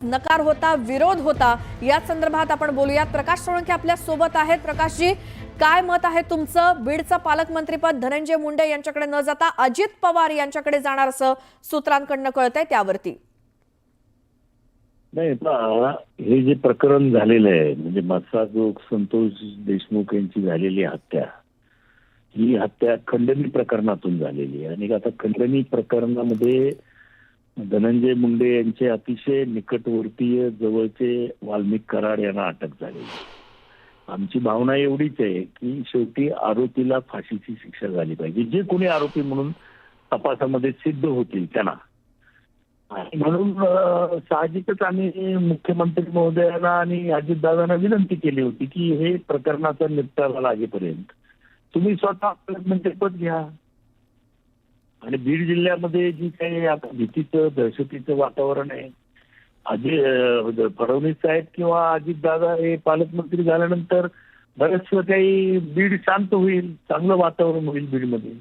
नकार होता, विरोध होता, या संदर्भात आपण बोलूयात। प्रकाश सोळंके आपल्या सोबत आहेत। प्रकाशजी, काय मत आहे तुमचं? बीडचं पालकमंत्रीपद धनंजय मुंडे यांच्याकडे न जाता अजित पवार यांच्याकडे जाणार असं सूत्रांकडून कळतंय, त्यावरती नाही, हे जे प्रकरण झालेलं आहे म्हणजे मत्स्योद्योग संतोष देशमुख यांची झालेली हत्या, ही हत्या खंडणी प्रकरणातून झालेली आहे आणि आता खंडणी प्रकरणामध्ये धनंजय मुंडे यांचे अतिशय निकटवर्तीय जवळचे वाल्मिक कराड यांना अटक झाली। आमची भावना एवढीच आहे की शेवटी आरोपीला फाशीची शिक्षा झाली पाहिजे, जे कोणी आरोपी म्हणून तपासामध्ये सिद्ध होतील त्यांना। म्हणून साहजिकच आम्ही मुख्यमंत्री महोदयांना आणि अजितदादांना विनंती केली होती की हे प्रकरणाचा निपटारा लागेपर्यंत तुम्ही स्वतः पालकमंत्रीपद घ्या। आणि बीड जिल्ह्यामध्ये जी काही आता भीतीचं दहशतीचं वातावरण आहे, फडणवीस साहेब किंवा अजितदादा हे पालकमंत्री झाल्यानंतर बरेचसं काही बीड शांत होईल, चांगलं वातावरण होईल बीडमध्ये,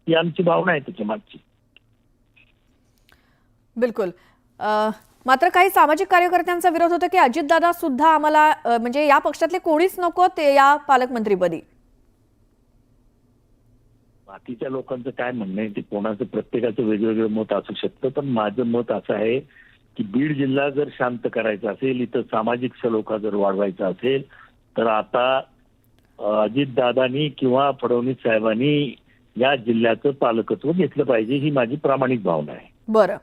ही आमची भावना आहे त्याच्या मागची। बिलकुल। मात्र काही सामाजिक कार्यकर्त्यांचा विरोध होता की अजितदादा सुद्धा आम्हाला म्हणजे या पक्षातले कोणीच नको ते या पालकमंत्रीपदी। बाकीच्या लोकांचं काय म्हणणं आहे ते कोणाचं प्रत्येकाचं वेगवेगळं मत असू शकतं, पण माझं मत असं आहे की बीड जिल्हा जर शांत करायचा असेल, इथं सामाजिक सलोखा जर वाढवायचा असेल तर आता अजितदादांनी किंवा फडणवीस साहेबांनी या जिल्ह्याचं पालकत्व घेतलं पाहिजे, ही माझी प्रामाणिक भावना आहे। बरं,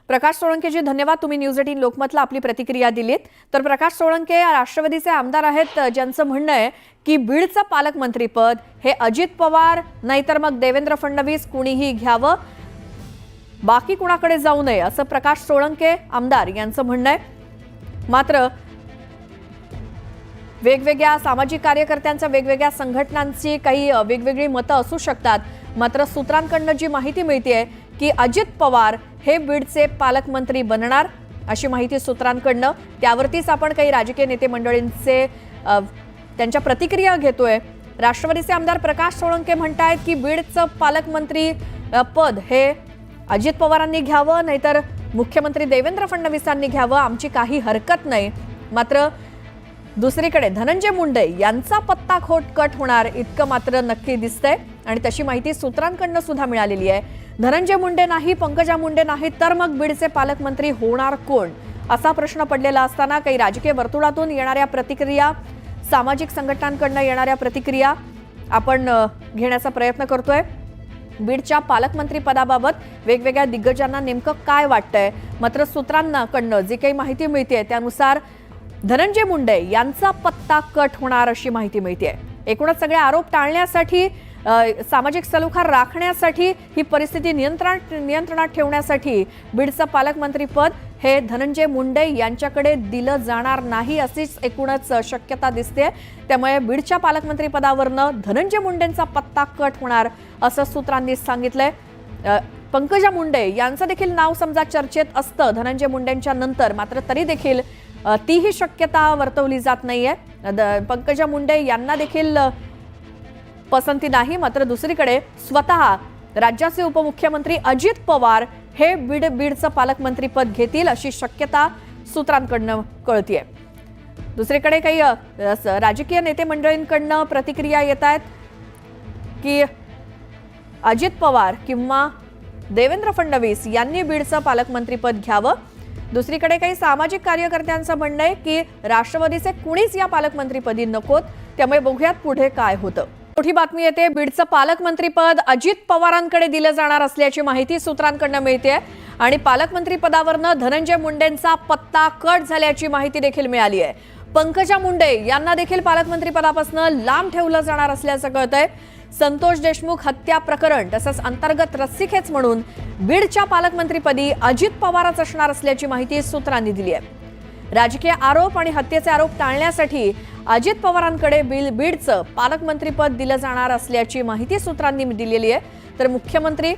प्रकाश सोळंकेजी धन्यवाद, तुम्ही न्यूज 18 लोकमतला आपली प्रतिक्रिया दिलीत। तर प्रकाश सोळंके राष्ट्रवादीचे आमदार आहेत, ज्यांचं म्हणणं आहे की बीडचं पालकमंत्रीपद हे अजित पवार नाहीतर मग देवेंद्र फडणवीस कुणीही घ्यावं, बाकी कुणाकडे जाऊ नये असं प्रकाश सोळंके आमदार यांचं म्हणणं आहे। मात्र वेगवेगळ्या सामाजिक कार्यकर्त्यांच्या वेगवेगळ्या संघटनांची काही वेगवेगळी मतं असू शकतात, मात्र सूत्रांकडून जी माहिती मिळते की अजित पवार हे बीडचे पालकमंत्री बनणार अशी माहिती सूत्रांकडून, त्यावरतीच आपण काही राजकीय नेते मंडळींचे त्यांच्या प्रतिक्रिया घेतोय। राष्ट्रवादीचे आमदार प्रकाश सोळंके म्हणतायत की बीडचं पालकमंत्री पद हे अजित पवारांनी घ्यावं नाहीतर मुख्यमंत्री देवेंद्र फडणवीसांनी घ्यावं, आमची काही हरकत नाही। मात्र दुसरीकडे धनंजय मुंडे यांचा पत्ता कट होणार इतकं मात्र नक्की दिसतंय आणि तशी माहिती सूत्रांकडून सुद्धा मिळालेली आहे। धनंजय मुंडे नाही, पंकजा मुंडे नाही तर मग बीडचे पालकमंत्री होणार कोण असा प्रश्न पडलेला असताना काही राजकीय वर्तुळातून येणाऱ्या प्रतिक्रिया, सामाजिक संघटनांकडून येणाऱ्या प्रतिक्रिया आपण घेण्याचा प्रयत्न करतोय। बीडच्या पालकमंत्री पदाबाबत वेगवेगळ्या दिग्गजांना नेमकं काय वाटतंय, मात्र सूत्रांकडून जी काही माहिती मिळते त्यानुसार धनंजय मुंडे यांचा पत्ता कट होणार अशी माहिती मिळते। एकूणच सगळे आरोप टाळण्यासाठी, सामाजिक सलोखा राखण्यासाठी, ही परिस्थिती नियंत्रणात ठेवण्यासाठी बीडचं पालकमंत्रीपद हे धनंजय मुंडे यांच्याकडे दिलं जाणार नाही अशीच एकूणच शक्यता दिसते। त्यामुळे बीडच्या पालकमंत्रीपदावरनं धनंजय मुंडेंचा पत्ता कट होणार असं सूत्रांनी सांगितलंय। पंकजा मुंडे यांचं देखील नाव समजा चर्चेत असतं धनंजय मुंडेंच्या नंतर, मात्र तरी देखील तीही शक्यता वर्तवली जात नाहीये। पंकजा मुंडे यांना देखील पसंती नाही। मात्र दुसरीकडे स्वतः राज्याचे उपमुख्यमंत्री अजित पवार हे बीडचं पालकमंत्रीपद घेतील अशी शक्यता सूत्रांकडून कळतीये। दुसरीकडे काही राजकीय नेते मंडळींकडून प्रतिक्रिया येत आहेत की अजित पवार किंवा देवेंद्र फडणवीस यांनी बीडचं पालकमंत्रीपद घ्यावं। दुसरीकडे काही सामाजिक कार्यकर्त्यांचं म्हणणं आहे की राष्ट्रवादीचे कुणीच या पालकमंत्रीपदी नकोत, त्यामुळे बघूयात पुढे काय होतं। मोठी बातमी येते, बीडचं पालकमंत्रीपद अजित पवारांकडे दिलं जाणार असल्याची माहिती सूत्रांकडून मिळते आणि पालकमंत्री पदावरनं धनंजय मुंडेंचा पत्ता कट झाल्याची माहिती देखील मिळाली आहे। पंकजा मुंडे यांना देखील पालकमंत्री पदापासून लांब ठेवलं जाणार असल्याचं कळतंय। संतोष देशमुख हत्या प्रकरण तसंच अंतर्गत रस्सीखेच म्हणून बीडच्या पालकमंत्रीपदी अजित पवारच असणार असल्याची माहिती सूत्रांनी दिली आहे। राजकीय आरोप आणि हत्येचे आरोप टाळण्यासाठी अजित पवारांकडे बीडचं पालकमंत्रीपद दिलं जाणार असल्याची माहिती सूत्रांनी दिलेली आहे। तर मुख्यमंत्री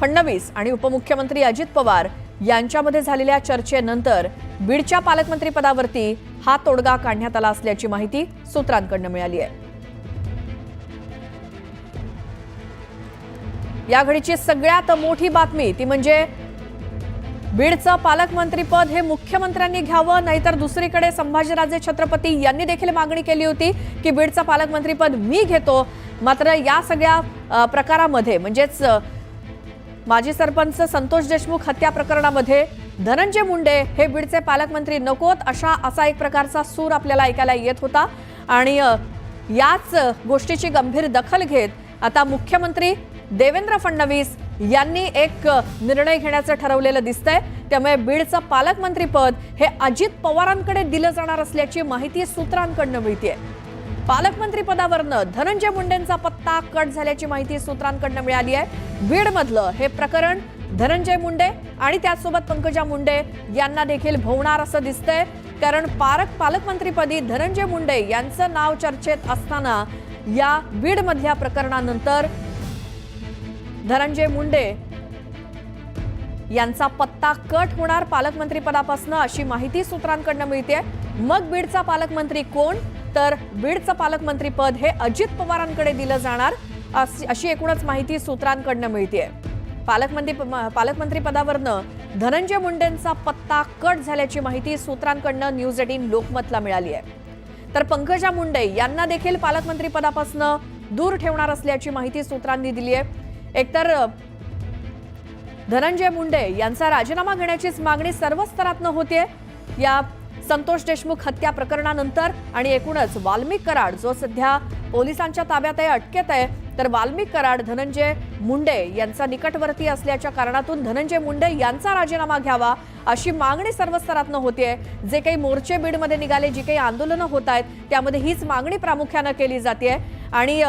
फडणवीस आणि उपमुख्यमंत्री अजित पवार यांच्यामध्ये झालेल्या चर्चेनंतर बीडच्या पालकमंत्रीपदावरती हा तोडगा काढण्यात आला असल्याची माहिती सूत्रांकडून मिळाली आहे। या घडीची सगळ्यात मोठी बातमी ती म्हणजे बीडचं पालकमंत्रीपद हे मुख्यमंत्र्यांनी घ्यावं, नाहीतर दुसरीकडे संभाजीराजे छत्रपती यांनी देखील मागणी केली होती की बीडचं पालकमंत्रीपद मी घेतो. मात्र या सगळ्या प्रकारामध्ये म्हणजेच माजी सरपंच संतोष देशमुख हत्या प्रकरणामध्ये धनंजय मुंडे हे बीडचे पालकमंत्री नकोत असा एक प्रकारचा सूर आपल्याला ऐकायला येत होता. आणि याच गोष्टीची गंभीर दखल घेत आता मुख्यमंत्री देवेंद्र फडणवीस यांनी एक निर्णय घेण्याचं ठरवलेलं दिसतंय. त्यामुळे बीडचं पालकमंत्रीपद हे अजित पवारांकडे दिलं जाणार असल्याची माहिती सूत्रांकडून मिळतेय. पालकमंत्रीपदावरनं धनंजय मुंडेंचा पत्ता कट झाल्याची माहिती सूत्रांकडून मिळाली आहे. बीडमधलं हे प्रकरण धनंजय मुंडे आणि त्याचसोबत पंकजा मुंडे यांना देखील भोवणार असं दिसतंय. कारण पालकमंत्रीपदी धनंजय मुंडे यांचं नाव चर्चेत असताना या बीडमधल्या प्रकरणानंतर धनंजय मुंडे यांचा पत्ता कट होणार पालकमंत्रीपदापासून अशी माहिती सूत्रांकडून मिळते. मग बीडचा पालकमंत्री कोण, तर बीडचं पालकमंत्रीपद हे अजित पवारांकडे दिलं जाणार अशी एकूणच माहिती सूत्रांकडून मिळते. पालकमंत्रीपदावरनं धनंजय मुंडेंचा पत्ता कट झाल्याची माहिती सूत्रांकडून न्यूज 18 लोकमतला मिळाली आहे. तर पंकजा मुंडे यांना देखील पालकमंत्रीपदापासून दूर ठेवणार असल्याची माहिती सूत्रांनी दिली आहे. एकतर धनंजय मुंडे यांचा राजीनामा घेण्याचीच मागणी सर्व स्तरातनं होतीये या संतोष देशमुख हत्या प्रकरणानंतर. आणि एकूणच वाल्मिक कराड जो सध्या पोलिसांच्या ताब्यात आहे, अटकेत आहे, तर वाल्मिक कराड धनंजय मुंडे यांचा निकटवर्ती असल्याच्या कारणातून धनंजय मुंडे यांचा राजीनामा घ्यावा अशी मागणी सर्व स्तरातनं होतीये. जे काही मोर्चे बीडमध्ये निघाले, जी काही आंदोलनं होत आहेत, त्यामध्ये हीच मागणी प्रामुख्यानं केली जाते. आणि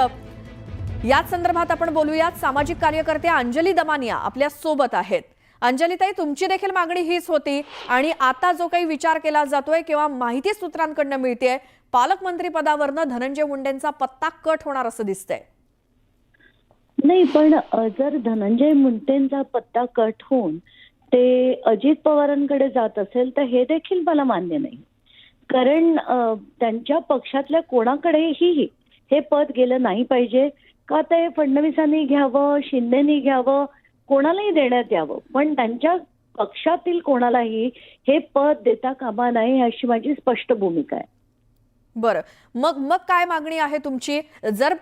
याच संदर्भात आपण बोलूयात. सामाजिक कार्यकर्त्या अंजली दमानिया आपल्या सोबत आहेत. अंजलीताई, तुमची देखील मागणी हीच होती आणि आता जो काही विचार केला जातोय किंवा माहिती सूत्रांकडून मिळतेय, पालकमंत्री पदावरनं धनंजय मुंडेंचा पत्ता कट होणार असं दिसतंय. नाही, पण जर धनंजय मुंडेंचा पत्ता कट होऊन ते अजित पवारांकडे जात असेल तर हे देखील मला मान्य नाही. कारण त्यांच्या पक्षातल्या कोणाकडेही हे पद गेलं नाही पाहिजे का. ते फडणवीसांनी घ्यावं, शिंदेनी घ्यावं, कोणालाही देण्यात यावं, पण त्यांच्या पक्षातील कोणालाही हे पद देता कामा नये अशी माझी स्पष्ट भूमिका आहे. बरं, मग काय मागणी आहे तुमची? जर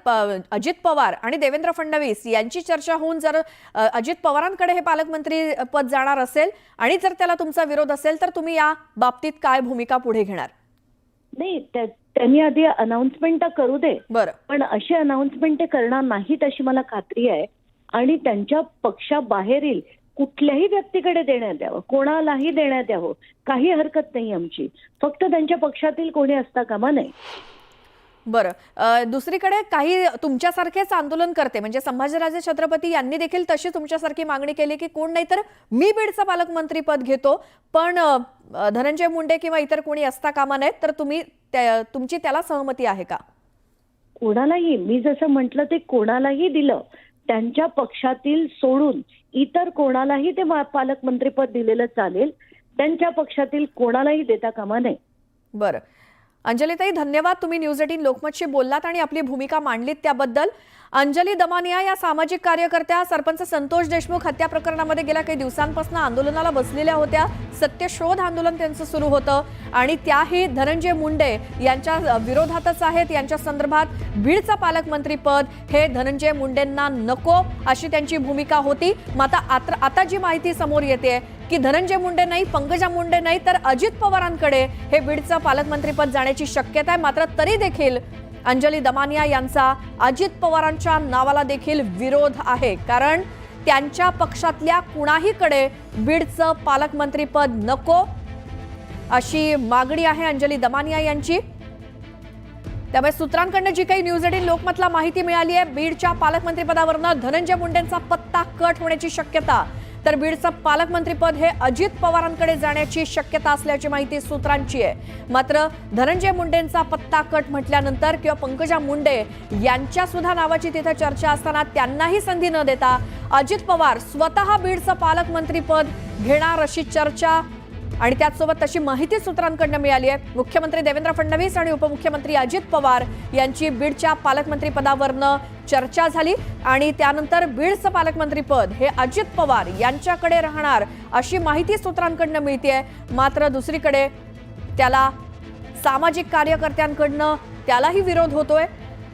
अजित पवार आणि देवेंद्र फडणवीस यांची चर्चा होऊन जर अजित पवारांकडे हे पालकमंत्री पद जाणार असेल आणि जर त्याला तुमचा विरोध असेल तर तुम्ही या बाबतीत काय भूमिका पुढे घेणार? नाही, त्यांनी आधी अनाउन्समेंट करू दे. बरं, पण अशी अनाउन्समेंट ते करणार नाहीत अशी मला खात्री आहे. आणि त्यांच्या पक्षाबाहेरील कुठल्याही व्यक्तीकडे देण्यात यावं, कोणालाही देण्यात यावं, काही हरकत नाही आमची. फक्त त्यांच्या पक्षातील कोणी असता कामा नये. बरं, दुसरीकडे काही तुमच्यासारखेच आंदोलन करते म्हणजे संभाजीराजे छत्रपती यांनी देखील तशी तुमच्यासारखी मागणी केली की कोण नाही तर मी बीडचं पालकमंत्री पद घेतो, पण धनंजय मुंडे किंवा इतर कोणी असता कामा नयेत, तर तुमची त्याला सहमती आहे का? कोणालाही, मी जसं म्हटलं ते कोणालाही दिलं, त्यांच्या पक्षातील सोडून इतर कोणालाही ते पालकमंत्रीपद दिलेलं चालेल. त्यांच्या पक्षातील कोणालाही देता कामा नये. बरं, अंजलीताई धन्यवाद. तुम्ही न्यूज 18 लोकमतशी बोललात आणि आपली भूमिका मांडलीत त्याबद्दल. अंजली दमानिया या सामाजिक कार्यकर्त्या सरपंच संतोष देशमुख हत्या प्रकरणामध्ये गेल्या काही दिवसांपासून आंदोलनाला बसलेल्या होत्या. सत्यशोध आंदोलन त्यांचं सुरू होतं आणि त्याही धनंजय मुंडे यांच्या विरोधातच आहेत. यांच्या संदर्भात बीडचं पालकमंत्री पद हे धनंजय मुंडेंना नको अशी त्यांची भूमिका होती. मात्र आता जी माहिती समोर येते की धनंजय मुंडे नाही, पंकजा मुंडे नाही, तर अजित पवारांकडे हे बीडचं पालकमंत्रीपद जाण्याची शक्यता आहे. मात्र तरी देखील अंजली दमानिया यांचा अजित पवारांच्या नावाला देखील विरोध आहे. कारण त्यांच्या पक्षातल्या कुणाहीकडे बीडचं पालकमंत्रीपद नको अशी मागणी आहे अंजली दमानिया यांची. त्यामुळे सूत्रांकडून जी काही न्यूज 18 लोकमतला माहिती मिळाली आहे, बीडच्या पालकमंत्रीपदावरनं धनंजय मुंडेंचा पत्ता कट होण्याची शक्यता, तर बीडचं पालकमंत्रीपद हे अजित पवारांकडे जाण्याची शक्यता असल्याची माहिती सूत्रांची आहे. मात्र धनंजय मुंडेंचा पत्ता कट म्हटल्यानंतर किंवा पंकजा मुंडे यांच्या सुद्धा नावाची तिथे चर्चा असताना त्यांनाही संधी न देता अजित पवार स्वतः बीडचं पालकमंत्रीपद घेणार अशी चर्चा आणि त्याचसोबत तशी माहिती सूत्रांकडून मिळाली आहे। मुख्यमंत्री देवेंद्र फडणवीस आणि उपमुख्यमंत्री अजित पवार यांची बीडच्या पालकमंत्री पदावरनं चर्चा झाली आणि त्यानंतर बीडचं पालकमंत्रीपद हे अजित पवार यांच्याकडे राहणार अशी माहिती सूत्रांकडून मिळतेय। मात्र दुसरीकडे त्याला सामाजिक कार्यकर्त्यांकडून त्यालाही विरोध होतोय,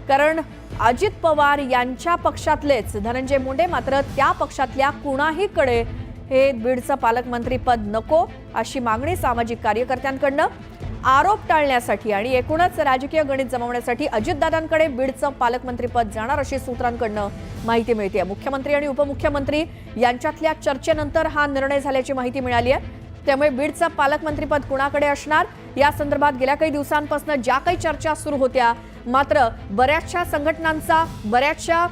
कारण अजित पवार यांच्या पक्षातलेच धनंजय मुंडे मात्र त्या पक्षातल्या कुणाहीकडे हे बीडचं पालकमंत्रीपद नको अशी मागणी सामाजिक कार्यकर्त्यांकडनं आरोप टाळण्यासाठी आणि एकूणच राजकीय गणित जमवण्यासाठी अजितदादांकडे बीडचं पालकमंत्रीपद जाणार अशी सूत्रांकडनं माहिती मिळते। मुख्यमंत्री आणि उपमुख्यमंत्री यांच्यातल्या चर्चेनंतर हा निर्णय झाल्याची माहिती मिळाली आहे। त्यामुळे बीडचं पालकमंत्रीपद कुणाकडे असणार या संदर्भात गेल्या काही दिवसांपासून ज्या काही चर्चा सुरू होत्या, मात्र बऱ्याचशा संघटनांचा, बऱ्याचशा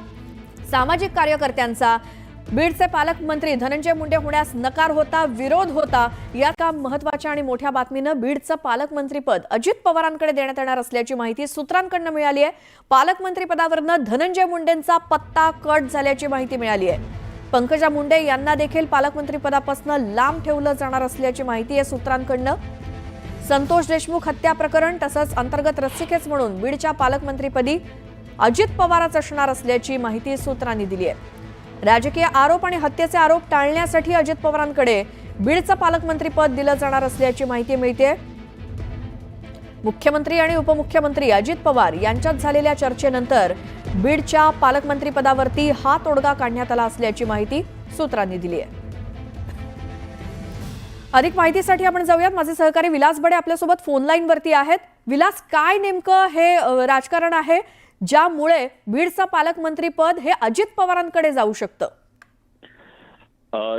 सामाजिक कार्यकर्त्यांचा बीडचे पालकमंत्री धनंजय मुंडे होण्यास नकार होता, विरोध होता। या का महत्त्वाच्या आणि मोठ्या बातमीनं बीडचं पालकमंत्रीपद अजित पवारांकडे देण्यात येणार असल्याची माहिती सूत्रांकडून मिळाली आहे। पालकमंत्रीपदावरनं धनंजय मुंडेंचा पत्ता कट झाल्याची माहिती मिळाली आहे। पंकजा मुंडे यांना देखील पालकमंत्रीपदापासून लांब ठेवलं जाणार असल्याची माहिती आहे सूत्रांकडून। संतोष देशमुख हत्या प्रकरण तसंच अंतर्गत रस्सीखेच म्हणून बीडच्या पालकमंत्रीपदी अजित पवारच असणार असल्याची माहिती सूत्रांनी दिली आहे। राजकीय आरोप आणि हत्येचे आरोप टाळण्यासाठी अजित पवारांकडे बीडचं पालकमंत्रीपद दिलं जाणार असल्याची माहिती मिळते। मुख्यमंत्री आणि उपमुख्यमंत्री अजित पवार यांच्यात झालेल्या चर्चेनंतर बीडच्या पालकमंत्रीपदावरती हा तोडगा काढण्यात आला असल्याची माहिती सूत्रांनी दिली आहे। अधिक माहितीसाठी आपण जाऊयात, माझे सहकारी विलास बडे आपल्यासोबत फोन लाईनवरती आहेत। विलास, काय नेमकं हे राजकारण आहे ज्यामुळे बीडचं पालकमंत्रीपद हे अजित पवारांकडे जाऊ शकतं?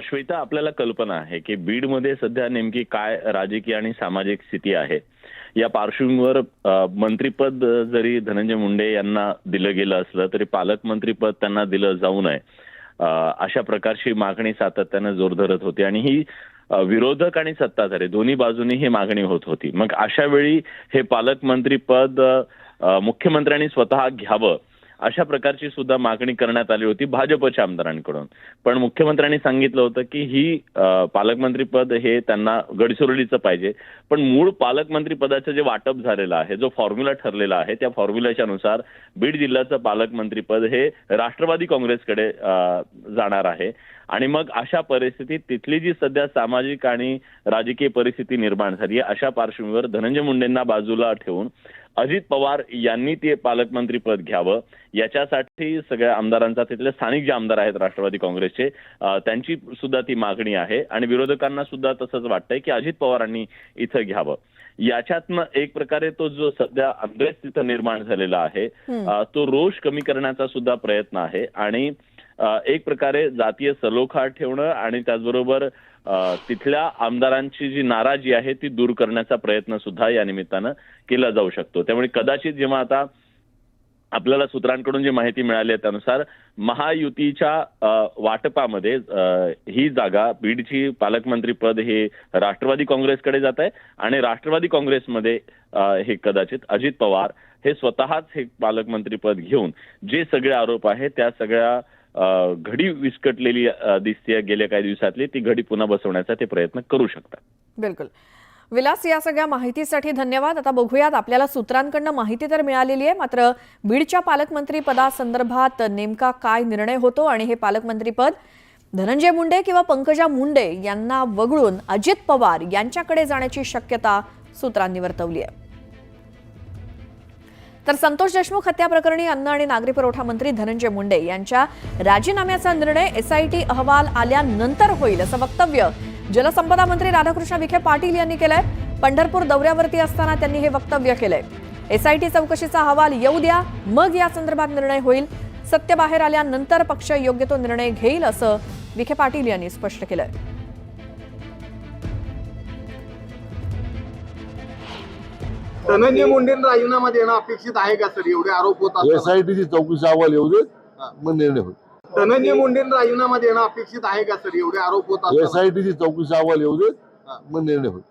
श्वेता, आपल्याला कल्पना आहे की बीडमध्ये सध्या नेमकी काय राजकीय आणि सामाजिक स्थिती आहे। या पार्श्वभूमीवर मंत्रीपद जरी धनंजय मुंडे यांना दिलं गेलं असलं तरी पालकमंत्रीपद त्यांना दिलं जाऊ नये अशा प्रकारची मागणी सातत्यानं जोर धरत होती आणि ही विरोधक आणि सत्ताधारी दोन्ही बाजूनी ही मागणी होत होती। मग अशा वेळी हे पालकमंत्रीपद मुख्यमंत्र्यांनी स्वतः घ्यावं अशा प्रकारची सुद्धा मागणी करण्यात आली होती भाजपच्या आमदारांकडून। पण मुख्यमंत्र्यांनी सांगितलं होतं की ही पालकमंत्रीपद हे त्यांना गडचिरोलीचं पाहिजे, पण मूळ पालकमंत्रीपदाचं जे वाटप झालेलं आहे, जो फॉर्म्युला ठरलेला आहे, त्या फॉर्म्युल्याच्या नुसार बीड जिल्ह्याचं पालकमंत्रीपद हे राष्ट्रवादी काँग्रेसकडे जाणार आहे। आणि मग अशा परिस्थितीत तिथली जी सध्या सामाजिक आणि राजकीय परिस्थिती निर्माण झाली आहे, अशा पार्श्वभूमीवर धनंजय मुंडेंना बाजूला ठेवून अजित पवार यांनी ते पालकमंत्रीपद घ्यावं याच्यासाठी सगळ्या आमदारांचा, तिथले स्थानिक जे आमदार आहेत राष्ट्रवादी काँग्रेसचे, त्यांची सुद्धा ती मागणी आहे आणि विरोधकांना सुद्धा तसंच वाटतंय की अजित पवारांनी इथं घ्यावं। याच्यातनं एक प्रकारे तो जो सध्या अंद्रेस तिथं निर्माण झालेला आहे तो रोष कमी करण्याचा सुद्धा प्रयत्न आहे आणि एक प्रकारे जातीय सलोखा ठेवणं आणि त्याचबरोबर तिथल्या आमदारांची जी नाराजी आहे ती दूर करण्याचा प्रयत्न सुद्धा या निमित्तानं केला जाऊ शकतो। त्यामुळे कदाचित जेव्हा आता आपल्याला सूत्रांकडून जी माहिती मिळाली आहे त्यानुसार महायुतीच्या वाटपामध्ये ही जागा बीडची पालकमंत्रीपद हे राष्ट्रवादी काँग्रेसकडे जात आहे आणि राष्ट्रवादी काँग्रेसमध्ये हे कदाचित अजित पवार हे स्वतःच हे पालकमंत्रीपद घेऊन जे सगळे आरोप आहेत त्या सगळ्या घडी विस्कटलेली दिसते गेल्या काही दिवसातली ती घडी पुन्हा बसवण्याचा ते प्रयत्न करू शकतात। बिलकुल विलास, या सगळ्या माहितीसाठी धन्यवाद। आता बघूयात, आपल्याला सूत्रांकडून माहिती तर मिळालेली आहे, मात्र बीडच्या पालकमंत्री पदासंदर्भात नेमका काय निर्णय होतो आणि हे पालकमंत्रीपद धनंजय मुंडे किंवा पंकजा मुंडे यांना वगळून अजित पवार यांच्याकडे जाण्याची शक्यता सूत्रांनी वर्तवली आहे। तर संतोष देशमुख हत्या प्रकरणी अन्न आणि नागरी पुरवठा मंत्री धनंजय मुंडे यांच्या राजीनाम्याचा निर्णय एसआयटी अहवाल आल्यानंतर होईल असं वक्तव्य जलसंपदा मंत्री राधाकृष्ण विखे पाटील यांनी केलंय। पंढरपूर दौऱ्यावरती असताना त्यांनी हे वक्तव्य केलंय। एसआयटी चौकशीचा अहवाल येऊ द्या, मग या संदर्भात निर्णय होईल। सत्य बाहेर आल्यानंतर पक्ष योग्य तो निर्णय घेईल असं विखे पाटील यांनी स्पष्ट केलंय। धनंजय मुंडेंना राजीनामा देणं अपेक्षित आहे का सर? एवढे आरोप होत असताना एसआयटीची चौकशी अहवाल येऊ दे, मग निर्णय होईल। धनंजय मुंडेंना राजीनामा देणं अपेक्षित आहे का सर? एवढे आरोप होत असताना एसआयटीची चौकशी अहवाल येऊ दे, मग निर्णय होईल।